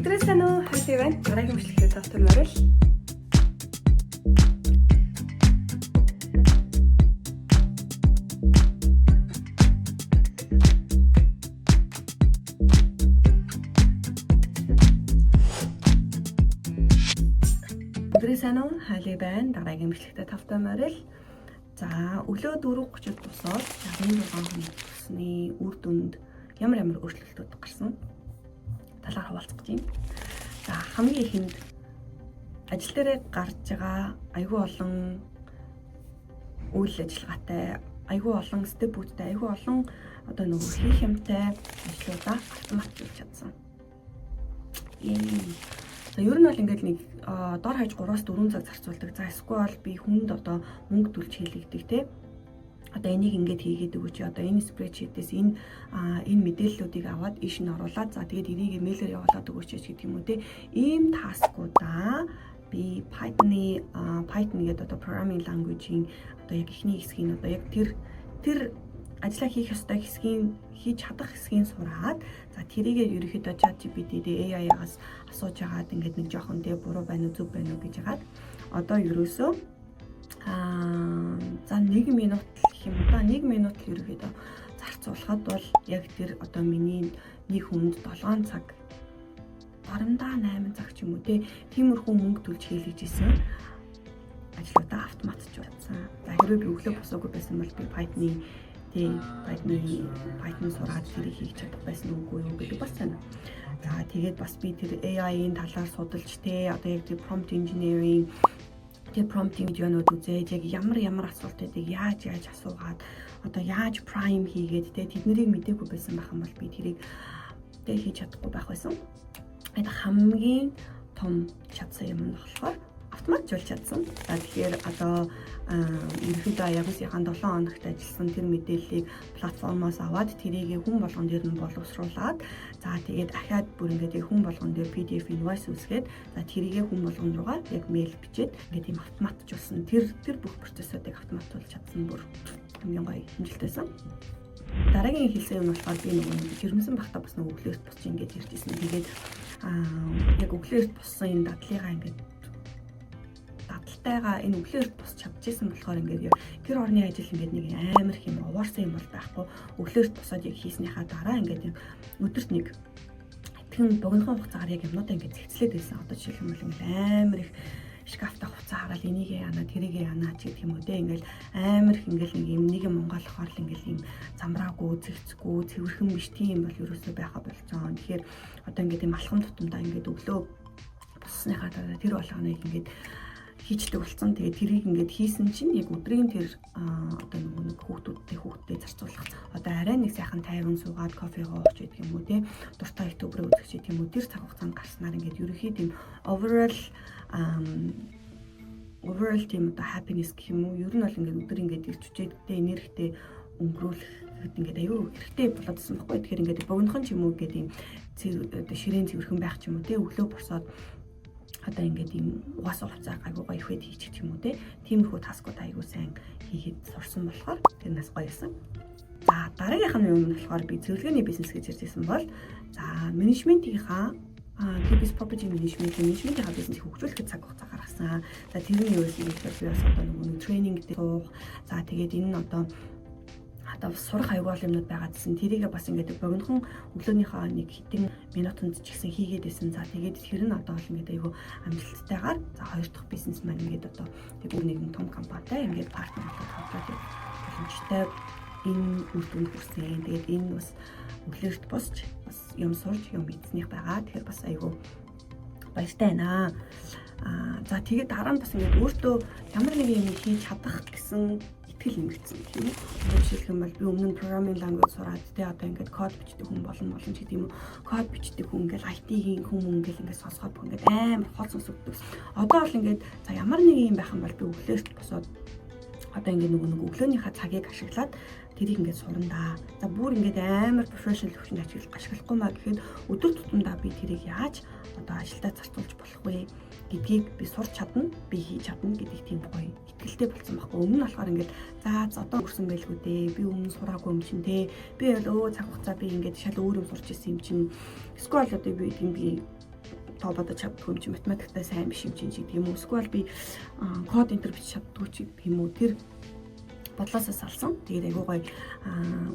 Өдрөө сайн уу? Хайтай байна. Дараагийн бичлэгээр доктор Морил. Өдрөө сайн уу? Хайтай байна. Дараагийн бичлэгээр доктор Морил. За, өглөө 4:30-д босоод 16 хоногийн тусны үр дүнд ямар өөрчлөлтүүд гарсан талаар хуваалцах гэж байна. За, хамгийн ихэнд ажил дээрээ гарч байгаа айгүй олон үйл ажиллагаатай, айгүй олон степүүдтэй, айгүй олон одоо нөгөө хийх юмтай ажлуудаа автоматжуулж чадсан. За, ер нь бол ингээд нэг дор хаяж 3-4 цаг зарцуулдаг. За, эсвэл би хүнд одоо мөнгө төлж хийлэгдэг те. Одоо энийг ингээд хийгээд өгөөч. Одоо энэ спредшитээс энэ мэдээллүүдийг аваад иш нь оруулаад за тэгээд энийг имэйлээр явуулаад өгөөч гэдэг юм уу те. Ийм таскуудаа би Python гэдэг одоо programming language-ийн одоо яг ихний хэсгийг одоо яг тэр ажлаа хийх ёстой хэсгийг хийж чадах хэсгийг сураад за тэрийгээ ерөөхдөө ChatGPT дээр AI-аас асууж агаад ингээд нэг жоохон тэ буруу байна уу зөв байна уу гэж агаад одоо ерөөсөө за 1 минут гэх юм да 1 минут л ерөөхдөө зарцуулахад бол яг тэр одоо миний нэг хүнд 7 цаг баримдаа 8 цаг ч юм уу тиймэрхүү мөнгө төлж хийлгэжсэн ажлуудаа автоматжуулсан. За хэрвээ би өглөө босоогүй байсан бол би Python сураад тэрийг хийж чадах байсан үгүй юу гэдэг бас байна. За тэгээд бас би тэр AI-ийн талаар судалж одоо яг тэр prompt engineering видеонууд үзээд яг ямар асуултуудыг яаж асуугаад одоо яаж prime хийгээд тэднийг мэдээгүй байсан байх юм бол би тэрийг хийж чадахгүй байх байсан. Энэ хамгийн том чадсан юм нь болохоор автоматжуулж чадсан. За тэгэхээр одоо ерөнхийдөө Ягусийн 7 хоногт ажилласан тэр мэдээллийг платформоос аваад тэрийг хүн болгон дээр нь боловсруулад за тэгээд ахаад бүр ингээд хүн болгон дээр PDF invoice үсгээд за тэрийг хүн болгон руугаа яг мэйл бичээд ингээд тийм автоматжуулсан. Тэр бүх процессыг автоматжуулж чадсан бүр хамгийн гоё хэмжилтээсэн. Дараагийн хэлсэн юм болохоор би нөгөө жирэмсэн багтаа бас нөгөө өглөөс босч ингээд иржсэн. Тэгээд яг өглөөс боссон энэ дадлыгаа ингээд дадалтайгаа энэ өглөөс босч чадчихсан болохоор ингээд тэр орны ажил ингээд нэг амар их юм уурсан юм бол байхгүй. Өглөөс босоод яг хийснийхаа дараа ингээд өдөрт нэг итгэн богинохон хугацаагаар яг юмнуудаа ингээд зэгцлээд байсан. Одоо жишээлбэл ингээд амар их шкафта хуцаа хараал энийг яана тэрийг яана ч гэх юм уу ингээл амар их ингээл нэг юм нэг монголохоор л ингээл юм замраагүй зэгцгүй цэвэрхэн биш тийм бол ерөөсөө байха болцсон. Тэгэхээр одоо ингээд юм алхам тутамдаа ингээд өглөө боссныхаа дараа тэр болгоныг ингээд хийждэг болсон. Тэгээд тэрийг ингээд хийсэн чинь яг өдрийн тэр одоо нэг хүүхдүүдтэй зарцуулах. Одоо арай нэг сайхан тайван суугаад кофе уух гэдэг юм уу дуртай ютубер үзэх гэдэг юм уу тэр цаг хугацаанд гарснаар ингээд ерөөхдөө тийм overall тийм одоо happiness гэх юм уу ер нь бол ингээд өдөр ингээд ирчвчээдтэй энергитэй өнгөрүүлэхэд ингээд аюу хэрэгтэй болоод ирсэн байхгүй. Тэгэхээр ингээд богинохон ч юм уу гэдэг юм ширээн цэвэрхэн байх ч юм уу өглөө босоод одоо ингээд юм угаасаа хуцаа айгуу гоё ихэд хийчих юм уу тиймэрхүү таскууд айгуу сайн хийхэд сурсан болохоор тэр нас гоёсэн. За дараагийнх нь юм болохоор би зөвлөгөөний бизнес гэж ярьжсэн бол за менежментийнхаа TPS property менежментийнхаа бизнесийг хөгжүүлэхэд цаг хугацаа гаргасан. За тэрний юу гэсэн гэхээр би бас одоо нэг тренинг дээр суух. За тэгээд энэ нь одоо сурах аюул юмнууд байгаа гэсэн. Тэрийг бас ингээд богинохон өглөөнийхөө нэг хэдэн минутанд ч гэсэн хийгээд байсан. За тэгээд тэр нь одоо бол ингээд аюул амжилттайгаар за хоёр дахь бизнес маань ингээд одоо тэг нэгэн том компанитай ингээд партнерлууд хамтраад боломжтой энэ үр дүнд хүрсэн. Тэгээд энэ бас өглөөт босч бас юм сурж юм эзнийх байгаа. Тэгэхээр бас аюул баяртай байна. За тэгээд дараа нь бас ингээд өөртөө ямар нэг юм хийж чадах гэсэн итгэл нэмэгдсэн тийм үү. Жишээлх юм бол би өмнө нь programming language сураад одоо ингээд код бичдэг хүн болно ч гэдэг юм уу. Код бичдэг хүн ингээд IT-ийн хүн ингээд сонсоход ингээд амар хол сонсогддог. Одоо бол ингээд за ямар нэг юм байх юм бол би өглөөс босоод одоо ингээд нэг өглөөнийхөө цагийг ашиглаад тэрийг ингээд сурандаа. За бүр ингээд амар professional хөвчөнд ашиглахгүй маа гэхэд өдөр тутамдаа би тэрийг яаж одоо ажилдаа зарцуулж болох вэ гэдгийг би сурч чадна, би хийж чадна гэдэг тийм гоё итгэлтэй болсон байхгүй. Өмнө нь болохоор ингээд за одоо өрсөн байлгүй дээ. Би өмнө сураагүй юм чинь те. Би бол цаг хугацаа би ингээд шал өөр юм сурч ирсэн юм чинь. Эсвэл одоо би тоо бодож чаддгүй юм чи математиктай сайн биш юм чи гэдэг юм уу. Эсвэл би код энтер бич чаддгүй ч гэдэг юм уу. Тэр бодлоосоо салсан. Тэгээд айгуу гоё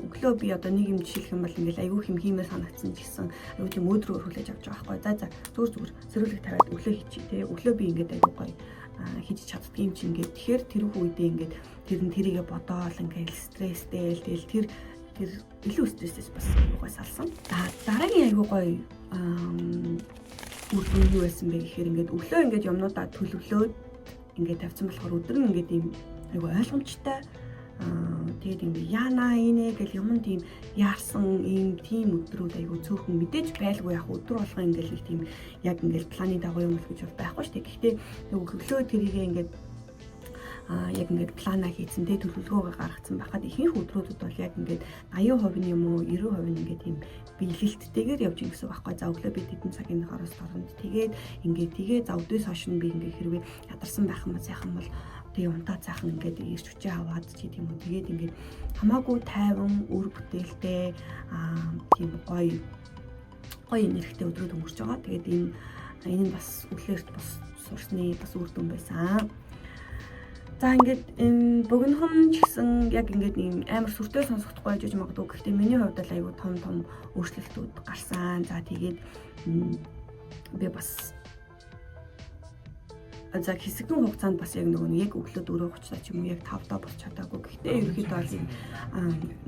өглөө би одоо нэг юм жишээлх юм бол ингээл айгуу хэм хиймээр санагдсан ч гэсэн айгуу тийм өөдрөөр хүлээж авч байгаа байхгүй. За зүгээр зэрүүлэг тавиад өглөө хийчих тий. Өглөө би ингээд айгуу гоё хийж чаддаг юм чи ингээд тэгэхээр тэрүүх үедээ ингээд тэрийгэ бодоол ингээд стресстэй тэгэл тэр илүү стрессээс бас айгуу гоё салсан. Дараагийн айгуу гоё үр дүн юу байсан бэ гэхээр ингээд өглөө ингээд юмнуудаа төлөвлөөд ингээд тавьсан болохоор өдөр нь ингээд юм айгуу ойлгомжтой тэгээд ингээд яана инэ гэл юм тийм яарсан ийм тийм өдрүүд айгуу цөөхөн мэдээж байлгүй яг өдөр болгоо ингээд нэг тийм яг ингээд планы дагуу юм л гэж байхгүй шүү дээ. Гэхдээ өглөө тэрийгээ ингээд яг ингээд плана хийсэн тэ төлөвлөгөөгөө гаргацсан байхад ихэнх өдрүүдэд бол яг ингээд 80% нь юм уу 90% нь ингээд тийм биелэлттэйгээр явж ийн гэсэн байхгүй. За өглөө би тэдэн цагийн хороос оронд тэгээд за өдөөс хойш нь би ингээд хэрвээ ядарсан байх юм сайхан бол тэгээ унтаа цаахан ингээд ирч хүчээ аваад ч гэдэг юм уу. Тэгээд ингээд хамаагүй тайван үр бүтээлтэй тийм гоё энергитэй өдрүүд өнгөрч байгаа. Тэгээд энэ нь бас өглөөрт бас сурсны бас үр дүн байсан. За ингээд богинохон ч гэсэн яг ингээд ийм амар сүртэй сонсохдохгүй байж магадгүй. Гэхдээ миний хувьд л айгүй том өөрчлөлтүүд гарсан. За тэгээд би бас за хэсэгэн хугацаанд бас яг нөгөө яг өглөө 4:30 ч юм уу яг 5-доо болж чадаагүй. Гэхдээ ерөөхдөө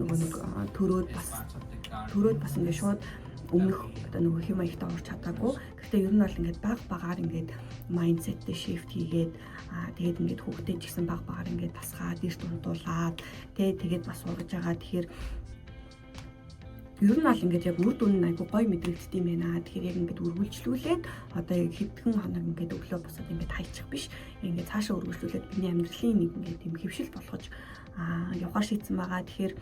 бол нөгөө төрөөд бас ингээд шууд өмнөх одоо нөгөө хэм маягтай орж чадаагүй. Гэхдээ ер нь бол ингээд багаар ингээд майндсеттэй шифт хийгээд тэгээд ингээд хүүхдээ ч гэсэн багаар ингээд тасгаад эрт унтуулаад тэгээд бас ураж байгаа. Тэгэхээр ер нь бол ингээд яг үр дүн нь айгу гоё мэдрэгддэг юм байна. Тэгэхээр яг ингээд үргэлжлүүлээд одоо яг хэдхэн хоног ингээд өглөө босоод ингээд хайчих биш. Ингээд цаашаа үргэлжлүүлээд бидний амьдралын нэг ингээд юм хэвшил болгож явахаар шийдсэн байгаа. Тэгэхээр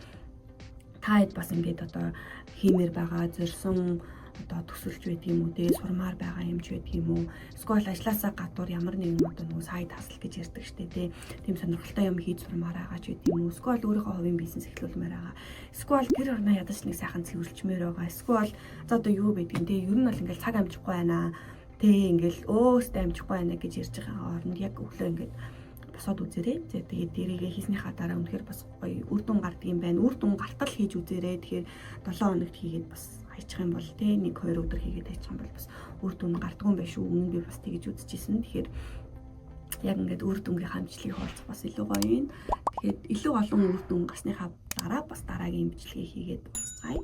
таад бас ингээд одоо хиймээр байгаа зорьсон одоо төсөлж байдаг юм уу дээ сурмаар байгаа юм ч байдаг юм уу. Эсвэл ажилласаа гадуур ямар нэгэн одоо нөгөө сайд хасал гэж ярьдаг штэ тий. Тийм сонирхолтой юм хийж сурмаар байгаа ч байдаг юм уу. Эсвэл өөрийнхөө хувийн бизнес эхлүүлмээр байгаа. Эсвэл гэр орноо ядаж нэг сайхан цэвэрлжмээр байгаа. Эсвэл за одоо юу байдгийг тий. Ер нь бол ингээд цаг амжихгүй байна. Тий ингээд өөстэй амжихгүй байна гэж ярьж байгаа орнд яг өглөө ингээд босоод үзээрэй. Тэгээд дээрийгээ хийснийхаа дараа үнэхээр бас гоё үр дүн гардаг юм байна. Үр дүн гартал хийж үзээрэй. Тэгэхээр 7 хоногт хийгээд бас хайчих юм бол тий 1-2 өдөр хийгээд хайчих юм бол бас үр дүн гардаг юм байна шүү. Өмнө нь би бас тэгэж үзчихсэн. Тэгэхээр яг ингээд үр дүнгийн хамжлыг хоолцох бас илүү гоё юм. Тэгэхээр илүү олон үр дүн гарсныхаа дараа бас дараагийн бичлэгээ хийгээд уулзъя.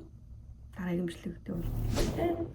Дараагийн бичлэгтээ уулзъя.